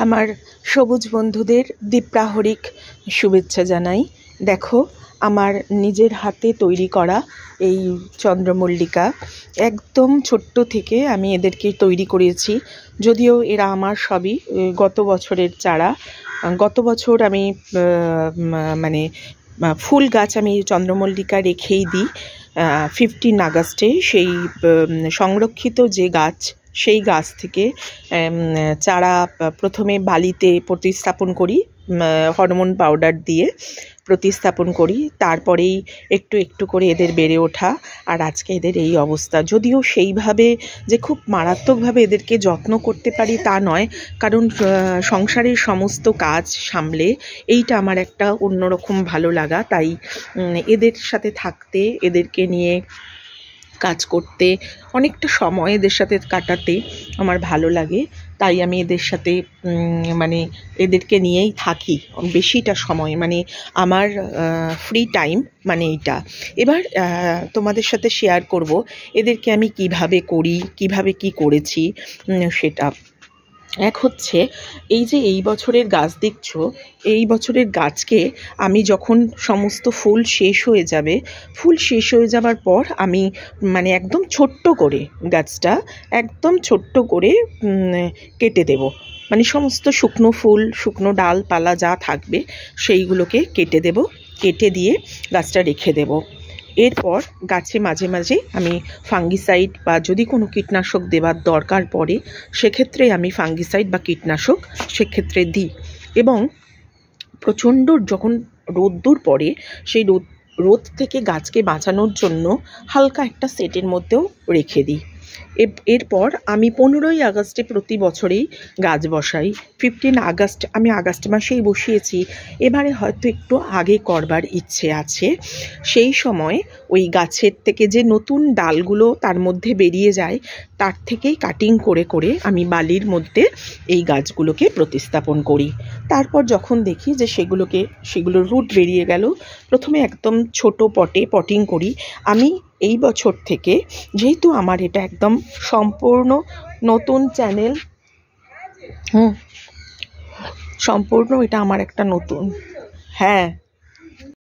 আমার সবুজ বন্ধুদের দীপ্রাহরিক শুভেচ্ছা জানাই। দেখো আমার নিজের হাতে তৈরি করা এই চন্দ্রমল্লিকা একদম ছোট্ট থেকে আমি এদেরকে তৈরি করেছি। যদিও এরা আমার সবই গত বছরের চারা। গত বছর আমি মানে ফুল গাছ আমি চন্দ্রমল্লিকা রেখেই দিই 15 আগস্টে সেই সংরক্ষিত যে গাছ সেই গাছ থেকে চারা প্রথমে বালিতে প্রতিস্থাপন করি, হরমোন পাউডার দিয়ে প্রতিস্থাপন করি, তারপরেই একটু একটু করে এদের বেড়ে ওঠা। আর আজকে এদের এই অবস্থা। যদিও সেইভাবে যে খুব মারাত্মকভাবে এদেরকে যত্ন করতে পারি তা নয়, কারণ সংসারের সমস্ত কাজ সামলে এইটা আমার একটা অন্যরকম ভালো লাগা। তাই এদের সাথে থাকতে, এদেরকে নিয়ে কাজ করতে, অনেকটা সময় এদের সাথে কাটাতে আমার ভালো লাগে। তাই আমি এদের সাথে মানে এদেরকে নিয়েই থাকি বেশিটা সময়, মানে আমার ফ্রি টাইম মানে এইটা। এবার তোমাদের সাথে শেয়ার করব এদেরকে আমি কিভাবে করি, কিভাবে কি করেছি সেটা। এক হচ্ছে এই যে এই বছরের গাছ দেখছো, এই বছরের গাছকে আমি যখন সমস্ত ফুল শেষ হয়ে যাবে, ফুল শেষ হয়ে যাবার পর আমি মানে একদম ছোট্ট করে গাছটা একদম ছোট্ট করে কেটে দেব। মানে সমস্ত শুকনো ফুল, শুকনো ডালপালা যা থাকবে সেইগুলোকে কেটে দেব। কেটে দিয়ে গাছটা রেখে দেব। এরপর গাছে মাঝে মাঝে আমি ফাঙ্গিসাইড বা যদি কোনো কীটনাশক দেওয়ার দরকার পড়ে সেক্ষেত্রে আমি ফাঙ্গিসাইড বা কীটনাশক সেক্ষেত্রে দিই। এবং প্রচণ্ড যখন রোদ্দুর পড়ে সেই রোদ থেকে গাছকে বাঁচানোর জন্য হালকা একটা সেটের মধ্যেও রেখে দিই। এরপর আমি 15ই আগস্টে প্রতি বছরেই গাছ বসাই। 15 আগস্ট আমি আগস্ট মাসেই বসিয়েছি, এবারে হয়তো একটু আগে করবার ইচ্ছে আছে। সেই সময় ওই গাছের থেকে যে নতুন ডালগুলো তার মধ্যে বেরিয়ে যায় তার থেকেই কাটিং করে করে আমি বালির মধ্যে এই গাছগুলোকে প্রতিস্থাপন করি। তারপর যখন দেখি যে সেগুলোর রুট বেরিয়ে গেল, প্রথমে একদম ছোট পটে পটিং করি। আমি এই বছর থেকে, যেহেতু আমার এটা একদম সম্পূর্ণ নতুন চ্যানেল, সম্পূর্ণ এটা আমার একটা নতুন, হ্যাঁ